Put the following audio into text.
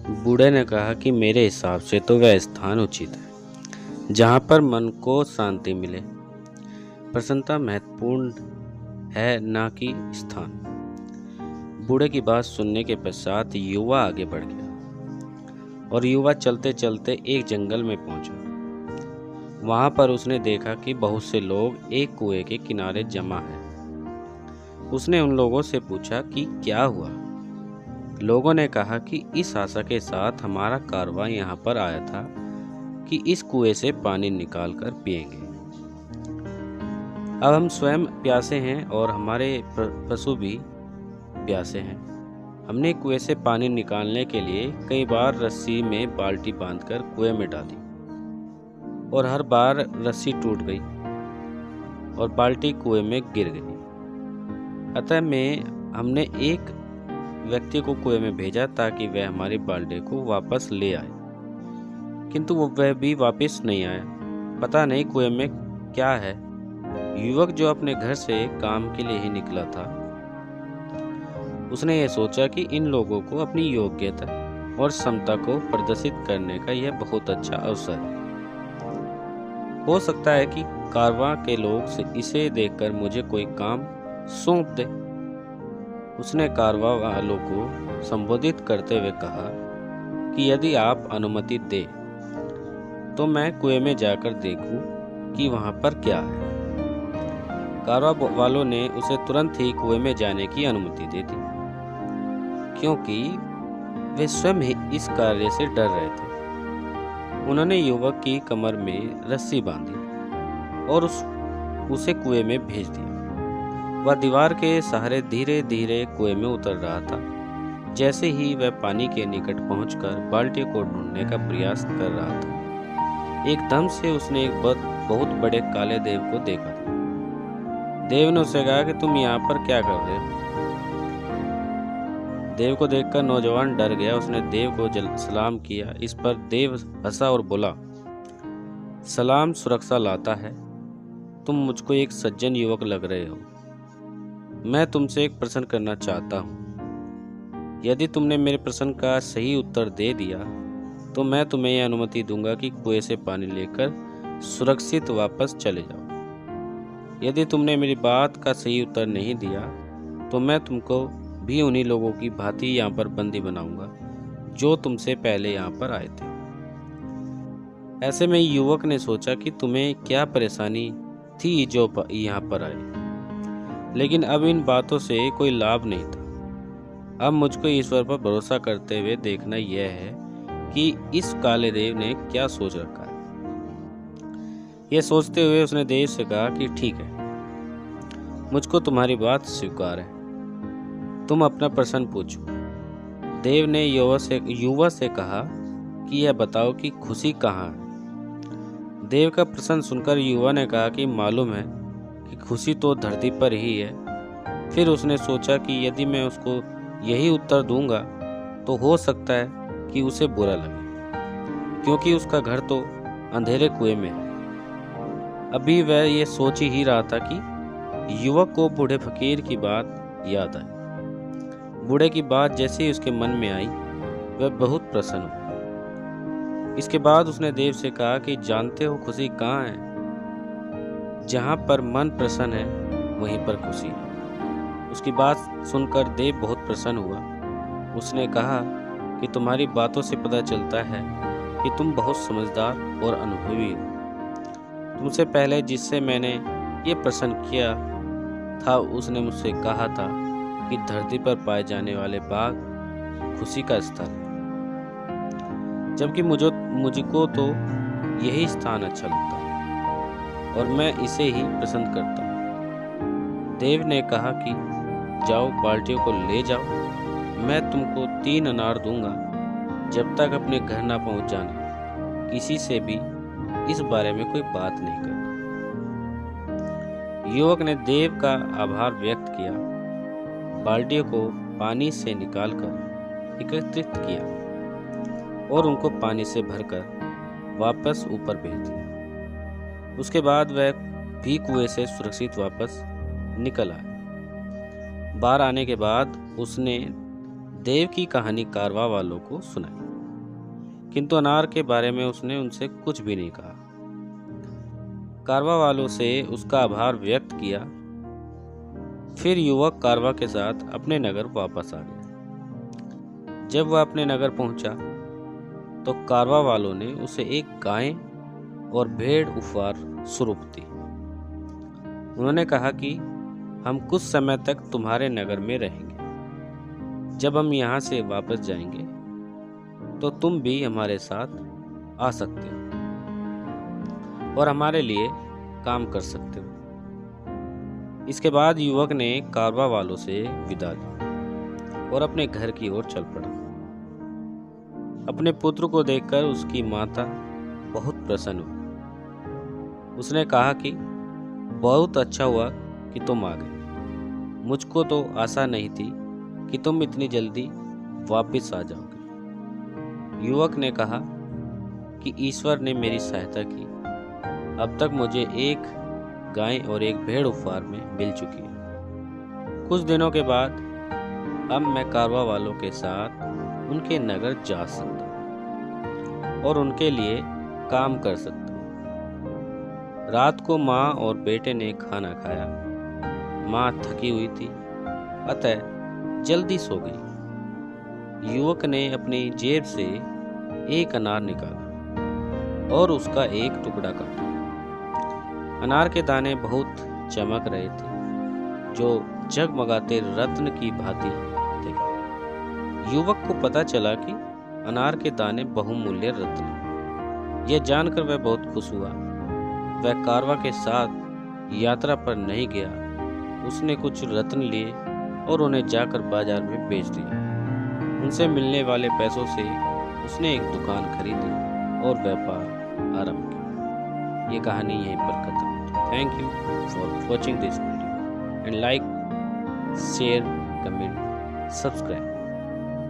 बूढ़े ने कहा कि मेरे हिसाब से तो वह स्थान उचित है जहाँ पर मन को शांति मिले। प्रसन्नता महत्वपूर्ण है, न कि स्थान। बूढ़े की बात सुनने के पश्चात युवा आगे बढ़ गया और युवा चलते चलते एक जंगल में पहुंचा। वहां पर उसने देखा कि बहुत से लोग एक कुएं के किनारे जमा हैं। उसने उन लोगों से पूछा कि क्या हुआ। लोगों ने कहा कि इस आशा के साथ हमारा कारवां यहाँ पर आया था कि इस कुएं से पानी निकालकर पिएंगे। अब हम स्वयं प्यासे हैं और हमारे पशु भी प्यासे हैं। हमने कुएं से पानी निकालने के लिए कई बार रस्सी में बाल्टी बांधकर कुएं में डाली और हर बार रस्सी टूट गई और बाल्टी कुएं में गिर गई। अतः हमने एक व्यक्ति को कुएं में भेजा ताकि वह हमारी बाल्टी को वापस ले आए, किंतु वह भी वापस नहीं आया। पता नहीं कुएं में क्या है। युवक जो अपने घर से काम के लिए ही निकला था, उसने ये सोचा कि इन लोगों को अपनी योग्यता और क्षमता को प्रदर्शित करने का यह बहुत अच्छा अवसर है। हो सकता है कि कारवां के लोग इसे देखकर मुझे कोई काम सौंप दे। उसने कारवां वालों को संबोधित करते हुए कहा कि यदि आप अनुमति दे तो मैं कुएं में जाकर देखूं कि वहां पर क्या है। कारवां वालों ने उसे तुरंत ही कुएं में जाने की अनुमति दे दी, क्योंकि वे स्वयं ही इस कार्य से डर रहे थे। उन्होंने युवक की कमर में रस्सी बांधी और उसे कुएं में भेज दिया। वह दीवार के सहारे धीरे धीरे कुएं में उतर रहा था। जैसे ही वह पानी के निकट पहुंचकर बाल्टी को ढूंढने का प्रयास कर रहा था, एकदम से उसने एक बहुत बड़े काले देव को देखा। देव ने उससे कहा कि तुम यहाँ पर क्या कर रहे हो। देव को देखकर नौजवान डर गया। उसने देव को सलाम किया। इस पर देव हंसा और बोला, सलाम सुरक्षा लाता है। तुम मुझको एक सज्जन युवक लग रहे हो। मैं तुमसे एक प्रश्न करना चाहता हूँ। यदि तुमने मेरे प्रश्न का सही उत्तर दे दिया तो मैं तुम्हें यह अनुमति दूंगा कि कुएं से पानी लेकर सुरक्षित वापस चले जाओ। यदि तुमने मेरी बात का सही उत्तर नहीं दिया तो मैं तुमको भी उन्हीं लोगों की भांति यहाँ पर बंदी बनाऊंगा जो तुमसे पहले यहाँ पर आए थे। ऐसे में युवक ने सोचा कि तुम्हें क्या परेशानी थी जो यहाँ पर आए, लेकिन अब इन बातों से कोई लाभ नहीं था। अब मुझको ईश्वर पर भरोसा करते हुए देखना यह है कि इस काले देव ने क्या सोच रखा है। यह सोचते हुए उसने देव से कहा कि ठीक है, मुझको तुम्हारी बात स्वीकार है। तुम अपना प्रश्न पूछो। देव ने युवा से कहा कि यह बताओ कि खुशी कहाँ है। देव का प्रश्न सुनकर युवा ने कहा कि मालूम है कि खुशी तो धरती पर ही है। फिर उसने सोचा कि यदि मैं उसको यही उत्तर दूंगा तो हो सकता है कि उसे बुरा लगे, क्योंकि उसका घर तो अंधेरे कुएं में है। अभी वह ये सोच ही रहा था कि युवक को बूढ़े फकीर की बात याद आई। बूढ़े की बात जैसे ही उसके मन में आई, वह बहुत प्रसन्न हुआ। इसके बाद उसने देव से कहा कि जानते हो खुशी कहाँ है। जहाँ पर मन प्रसन्न है वहीं पर खुशी है। उसकी बात सुनकर देव बहुत प्रसन्न हुआ। उसने कहा कि तुम्हारी बातों से पता चलता है कि तुम बहुत समझदार और अनुभवी हो। तुमसे पहले जिससे मैंने ये प्रश्न किया था, उसने मुझसे कहा था कि धरती पर पाए जाने वाले बाग खुशी का स्थल है, जबकि मुझको तो यही स्थान अच्छा लगता है और मैं इसे ही पसंद करता हूँ। देव ने कहा कि जाओ, बाल्टियों को ले जाओ। मैं तुमको 3 अनार दूंगा। जब तक अपने घर ना पहुंच जाना, किसी से भी इस बारे में कोई बात नहीं करना। युवक ने देव का आभार व्यक्त किया, बाल्टियों को पानी से निकालकर एकत्रित किया और उनको पानी से भरकर वापस ऊपर भेज दिया। उसके बाद वह भी कुएं से सुरक्षित वापस निकल आया। बाहर आने के बाद उसने देव की कहानी कारवां वालों को सुनाई। किंतु अनार के बारे में उसने उनसे कुछ भी नहीं कहा। कारवा वालों से उसका आभार व्यक्त किया। फिर युवक कारवा के साथ अपने नगर वापस आ गया। जब वह अपने नगर पहुंचा तो कारवा वालों ने उसे एक गाय और भेड़ उपहार स्वरूप दी। उन्होंने कहा कि हम कुछ समय तक तुम्हारे नगर में रहेंगे। जब हम यहाँ से वापस जाएंगे तो तुम भी हमारे साथ आ सकते हो और हमारे लिए काम कर सकते हो। इसके बाद युवक ने कारवा वालों से विदा ली और अपने घर की ओर चल पड़ा। अपने पुत्र को देखकर उसकी माता बहुत प्रसन्न हुई। उसने कहा कि बहुत अच्छा हुआ कि तुम आ गए। मुझको तो आशा नहीं थी कि तुम इतनी जल्दी वापस आ जाओगे। युवक ने कहा कि ईश्वर ने मेरी सहायता की। अब तक मुझे एक गाय और एक भेड़ उपहार में मिल चुकी है। कुछ दिनों के बाद अब मैं कारवा वालों के साथ उनके नगर जा सकता हूँ और उनके लिए काम कर सकता हूँ। रात को माँ और बेटे ने खाना खाया। माँ थकी हुई थी, अतः जल्दी सो गई। युवक ने अपनी जेब से एक अनार निकाला और उसका एक टुकड़ा काटा। अनार के दाने बहुत चमक रहे थे, जो जगमगाते रत्न की भांति थे। युवक को पता चला कि अनार के दाने बहुमूल्य रत्न हैं। यह जानकर वह बहुत खुश हुआ। वह कारवा के साथ यात्रा पर नहीं गया। उसने कुछ रत्न लिए और उन्हें जाकर बाजार में बेच दिया। उनसे मिलने वाले पैसों से उसने एक दुकान खरीदी और व्यापार आरंभ किया। ये कहानी यहीं पर खत्म। Thank you for watching this video and like, share, comment, subscribe.